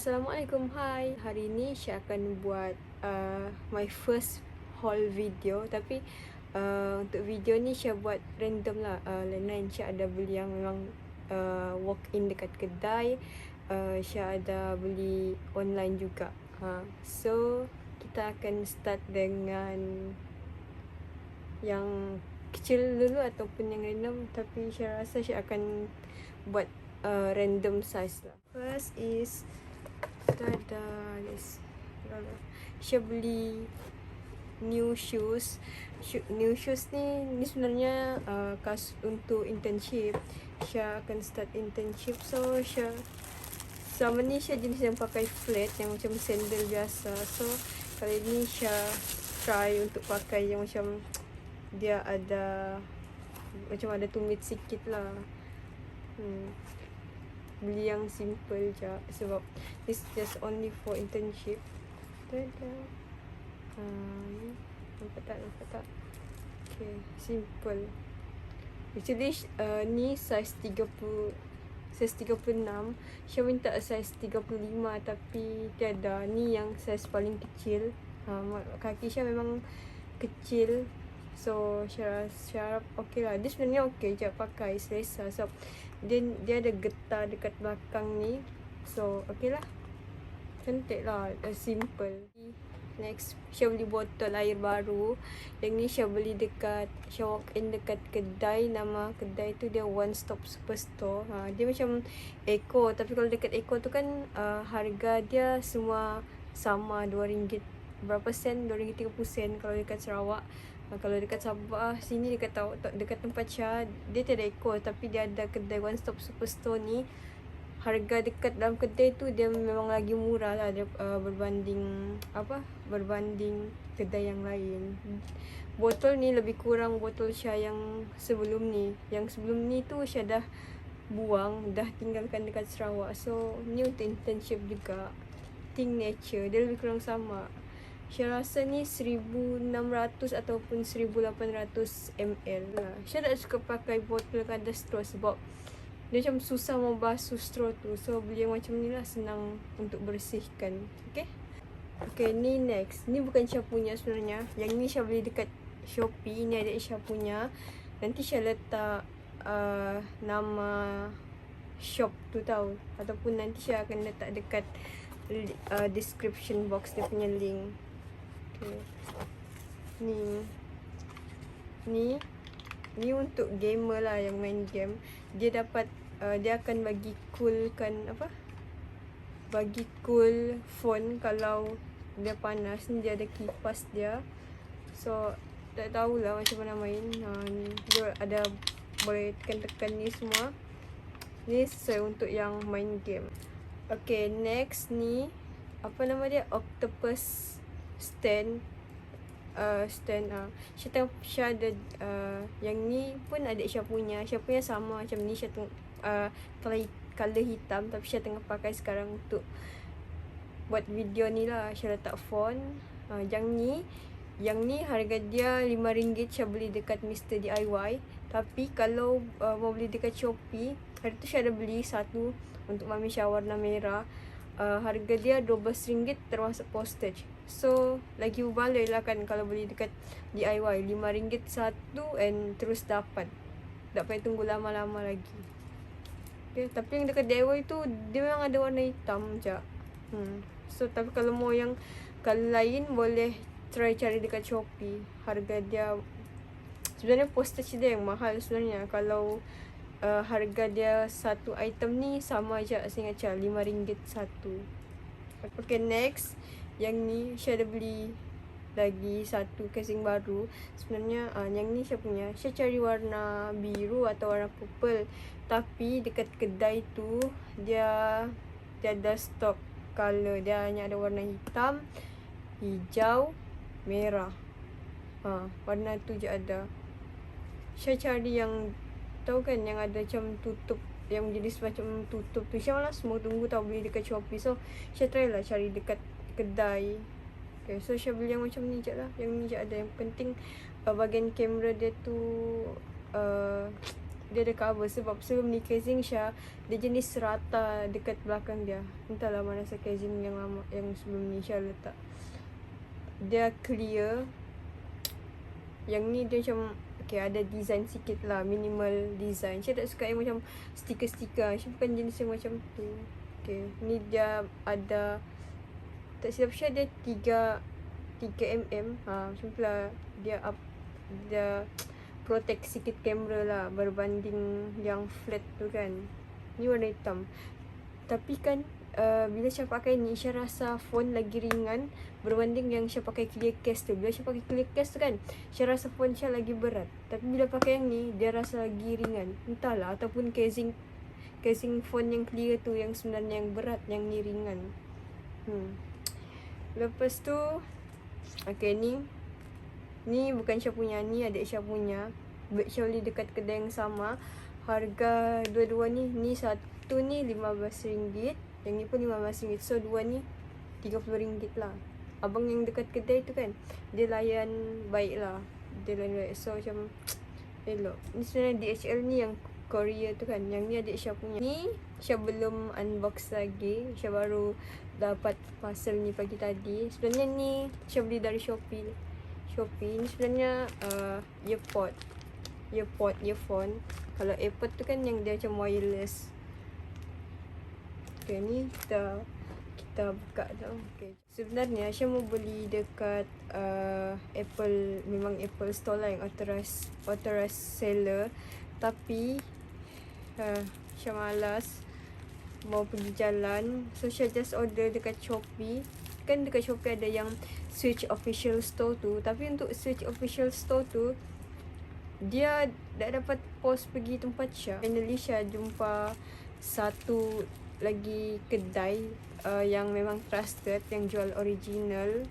Assalamualaikum, hai. Hari ni Syah akan buat my first haul video. Tapi untuk video ni Syah buat random lah. Lain-lain Syah ada beli yang memang walk in dekat kedai. Syah ada beli online juga. So kita akan start dengan yang kecil dulu ataupun yang random. Tapi Syah rasa Syah akan buat random size lah. First is this. Syah beli new shoes. New shoes ni sebenarnya untuk internship. Syah akan start internship, so Syah selama ni Syah jenis yang pakai flat, yang macam sandal biasa. So kali ni Syah try untuk pakai yang macam dia ada macam ada tumit sikit lah. Beli yang simple je sebab this just only for internship. Nampak tak? Okay, simple. Actually ni size 36. Syah minta size 35 tapi tiada. Ni yang size paling kecil. Kaki Syah memang kecil. So Syah harap okey lah. Dia sebenarnya okey je pakai, selesa. So dia ada getah dekat belakang ni. So okey lah, cantik lah, simple. Next, Syah beli botol air baru. Yang ni Syah beli dekat, Syah walk in dekat kedai. Nama kedai tu dia One Stop Superstore. Dia macam Eco, tapi kalau dekat Eco tu kan harga dia semua sama, RM2 berapa sen, RM2.30. Kalau dekat Sarawak, kalau dekat Sabah sini dekat tempat Syah, dia tiada Eco tapi dia ada kedai One Stop Superstore ni. Harga dekat dalam kedai tu dia memang lagi murah lah berbanding kedai yang lain. Botol ni lebih kurang botol Syah yang sebelum ni. Yang sebelum ni tu Syah dah buang, dah tinggalkan dekat Sarawak. So ni untuk internship juga. Think Nature, dia lebih kurang sama. Syah rasa ni 1600 ataupun 1800 ml lah. Syah tak suka pakai botol yang ada straw sebab dia macam susah mau basuh straw tu. So beli yang macam ni lah, senang untuk bersihkan. Okay, ni next. Ni bukan Syah punya sebenarnya. Yang ni Syah beli dekat Shopee. Ni adik Syah punya. Nanti Syah letak nama shop tu tahu. Ataupun nanti Syah akan letak dekat description box dia punya link. Okay. Ni untuk gamer lah yang main game. Dia dapat dia akan bagi cool phone kalau dia panas. Ni dia ada kipas dia. So tak tahulah macam mana main. Ni dia ada boleh tekan-tekan ni semua. Ni sesuai untuk yang main game. Okay, next ni apa nama dia, octopus stand. Syah ada yang ni pun adik Syah punya. Syah punya sama macam ni. Syah color hitam tapi Syah tengah pakai sekarang untuk buat video ni lah. Syah letak font. Yang ni harga dia RM5. Syah beli dekat Mr. DIY. Tapi kalau mau beli dekat Shopee, hari tu Syah ada beli satu untuk Mami Syah warna merah. Harga dia RM12 termasuk postage. So lagi berbaloi lah kan kalau beli dekat DIY. RM5 satu and terus dapat. Tak payah tunggu lama-lama lagi. Okay, tapi yang dekat DIY tu dia memang ada warna hitam je. So tapi kalau mau yang kalau lain boleh try cari dekat Shopee. Harga dia sebenarnya postage dia yang mahal sebenarnya. Kalau harga dia satu item ni sama je seingat Syah, RM5 satu. Okay, next. Yang ni Syah ada beli lagi satu casing baru. Sebenarnya yang ni Syah punya. Syah cari warna biru atau warna purple. Tapi dekat kedai tu dia ada stok color. Dia hanya ada warna hitam, hijau, merah. Warna tu je ada. Syah cari yang tahu kan yang ada macam tutup, yang jenis macam tutup tu. Syah malas mau tunggu tahu beli dekat Shopee. So Syah try lah cari dekat kedai. Okay, so Syah beli yang macam ni je lah. Yang ni je ada. Yang penting bahagian kamera dia tu dia ada cover. Sebab sebelum ni casing Syah dia jenis rata dekat belakang dia. Entahlah mana casing yang lama, yang sebelum ni Syah letak. Dia clear. Yang ni dia macam okay, ada design sikit lah, minimal design. Saya tak suka yang macam stiker-stiker. Saya bukan jenis yang macam tu. Okay, ni dia ada, tak silap saya dia 3mm. Macam tu lah. Dia protect sikit kamera lah berbanding yang flat tu kan. Ni warna hitam. Tapi kan bila saya pakai ni, saya rasa phone lagi ringan berbanding yang saya pakai clear case tu. Bila saya pakai clear case tu kan, saya rasa phone saya lagi berat. Tapi bila pakai yang ni, dia rasa lagi ringan. Entahlah, ataupun casing phone yang clear tu yang sebenarnya yang berat, yang ni ringan. Lepas tu okay, ni bukan Syah punya, ni adik Syah punya. Syah beli dekat kedai yang sama. Harga dua-dua ni satu ni RM15, yang ni pun RM15. So dua ni RM30 lah. Abang yang dekat kedai tu kan, dia layan baik lah. Dia layan baik. So macam elok. Ni sebenarnya DHL ni yang Korea tu kan. Yang ni adik Syah punya. Ni Syah belum unbox lagi. Syah baru dapat parcel ni pagi tadi. Sebenarnya ni Syah beli dari Shopee. Ni sebenarnya earphone. Kalau AirPod tu kan yang dia macam wireless. Okay, ni kita buka tau. Okay. Sebenarnya Syah mau beli dekat Apple, memang Apple Store lah, yang authorized seller. Tapi Syah malas mau pergi jalan. So Syah just order dekat Shopee. Kan dekat Shopee ada yang Switch Official Store tu. Tapi untuk Switch Official Store tu, dia tak dapat post pergi tempat Syah. Finally Syah jumpa satu lagi kedai yang memang trusted, yang jual original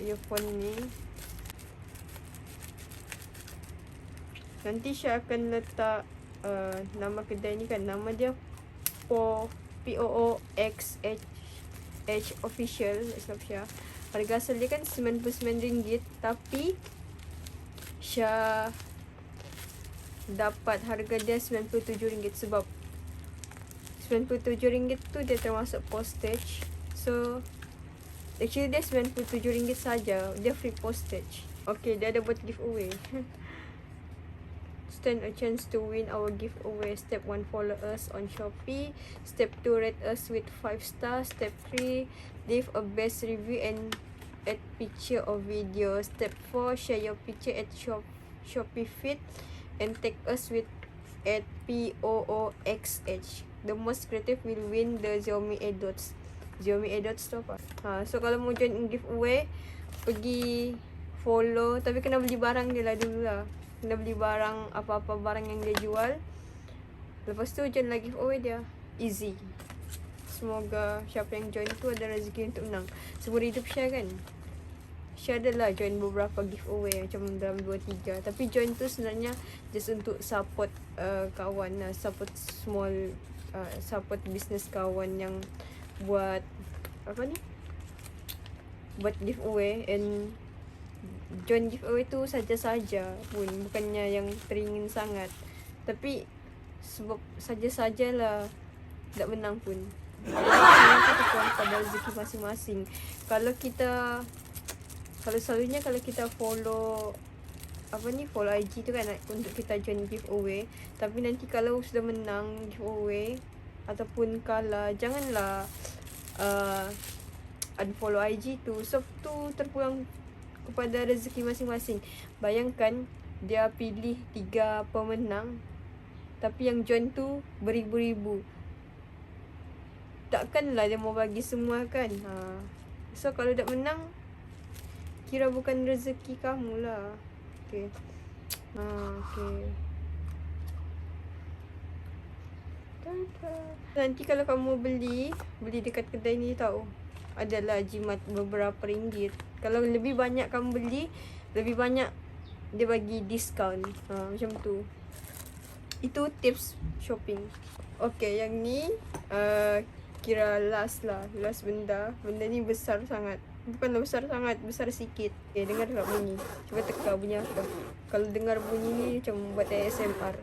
earphone ni. Nanti Syah akan letak nama kedai ni kan. Nama dia POOXH Official. Syah, harga asal dia kan RM99. Tapi Syah dapat harga dia RM97. Sebab RM97 tu dia termasuk postage. So actually dia RM97 saja, dia free postage. Okay, dia ada buat giveaway. Stand a chance to win our giveaway. Step 1, follow us on Shopee. Step 2, rate us with 5 stars. Step 3, leave a best review and add picture or video. Step 4, share your picture at Shopee feed and tag us with at POOXH. The most creative will win the Xiaomi AirDots. Xiaomi AirDots tu apa? So kalau mau join in giveaway, pergi follow. Tapi kena beli barang dia lah dulu lah. Kena beli barang, apa-apa barang yang dia jual. Lepas tu join lah giveaway dia. Easy. Semoga siapa yang join tu ada rezeki untuk menang. Seumur hidup Syah kan, Syah adalah join beberapa giveaway macam dalam 2-3. Tapi join tu sebenarnya just untuk support kawan lah. Support small, support business kawan yang buat apa ni, buat giveaway. And join giveaway tu saja-saja pun, bukannya yang teringin sangat. Tapi sebab saja-sajalah tak menang pun. Kita terpulang pada rezeki masing-masing. Kalau selalunya kalau kita follow follow IG tu kan untuk kita join giveaway. Tapi nanti kalau sudah menang giveaway ataupun kalah, janganlah unfollow IG tu. Sebab tu terpulang kepada rezeki masing-masing. Bayangkan dia pilih 3 pemenang, tapi yang join tu beribu-ribu. Takkanlah dia mau bagi semua kan. So kalau tak menang, kira bukan rezeki kamu lah. Okay. Okay. Nanti kalau kamu beli dekat kedai ni tahu, adalah jimat beberapa ringgit. Kalau lebih banyak kamu beli, lebih banyak dia bagi diskaun. Macam tu. Itu tips shopping. Okay, yang ni kira last benda. Benda ni besar sangat. Bukanlah besar sangat, besar sikit. Okay, dengar tak bunyi? Cuba teka bunyi apa. Kalau dengar bunyi ni macam buat ASMR.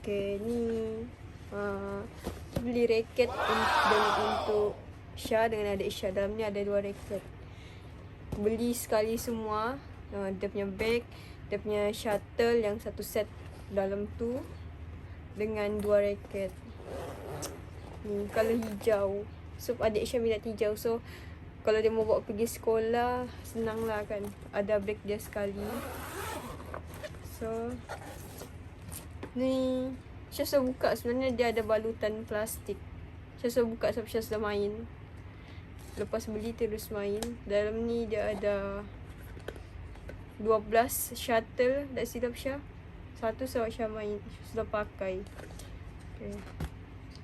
Okay, ni beli raket untuk Syah dengan adik Syah. Dalam ni ada 2 raket. Beli sekali semua. Dia punya bag, dia punya shuttle yang satu set dalam tu dengan 2 raket. Ni color hijau. So adik Syah minat hijau. So kalau dia mau bawa pergi sekolah, senang lah kan. Ada bag dia sekali. So ni Syah sudah buka. Sebenarnya dia ada balutan plastik. Syah sudah buka sebab Syah sudah main. Lepas beli terus main. Dalam ni dia ada 12 shuttle. Tak silap Syah. Satu sebab Syah main. Syah sudah pakai. Okay.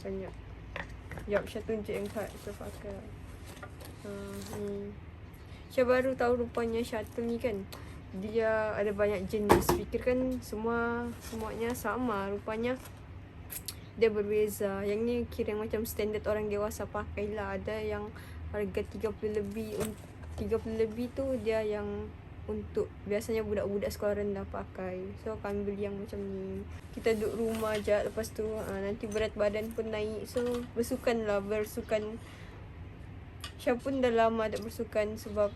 Banyak. Sekejap Syah tunjuk yang Syah pakai. Ni Syah baru tahu rupanya shuttle ni kan, dia ada banyak jenis. Fikir kan semuanya sama. Rupanya dia berbeza. Yang ni kira macam standard orang dewasa pakai lah. Ada yang harga 30 lebih. 30 lebih tu dia yang untuk biasanya budak-budak sekolah rendah pakai. So kami beli yang macam ni. Kita duduk rumah je. Lepas tu nanti berat badan pun naik. So bersukan lah. Bersukan. Syah pun dah lama tak bersukan sebab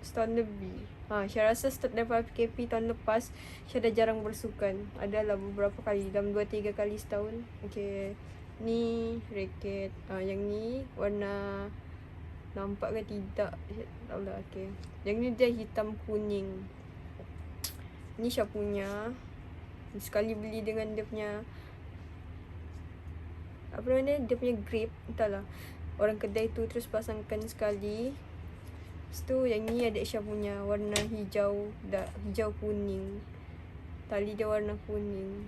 setahun lebih. Syah rasa start daripada PKP tahun lepas, Syah dah jarang bersukan. Adalah beberapa kali, dalam 2-3 kali setahun. Okay, ni raket. Yang ni warna, nampak ke tidak? Tak tahu lah. Okay, yang ni dia hitam kuning. Ni Syah punya. Sekali beli dengan dia punya, apa namanya, dia punya grip. Entahlah, orang kedai tu terus pasangkan sekali. Lepas tu yang ni adik Syah punya, warna hijau, hijau kuning. Tali dia warna kuning.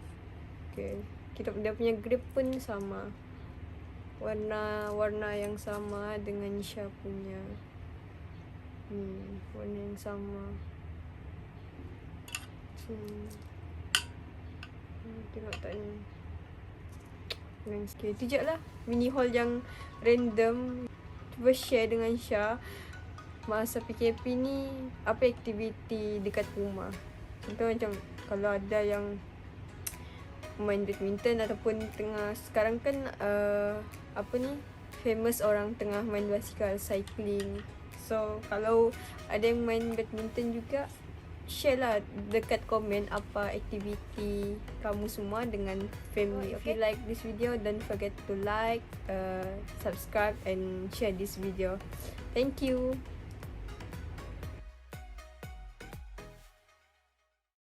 Okay, dia punya grip pun sama. Warna yang sama dengan Syah punya. Warna yang sama. Tengok tak ni. Okay, tu je lah mini haul yang random. Cuba share dengan Syah masa PKP ni apa aktiviti dekat rumah. Contoh macam kalau ada yang main badminton ataupun tengah, sekarang kan apa ni, famous orang tengah main basikal, cycling. So kalau ada yang main badminton juga, share lah dekat komen apa aktiviti kamu semua dengan family. Okay, like this video, don't forget to like, subscribe and share this video. Thank you.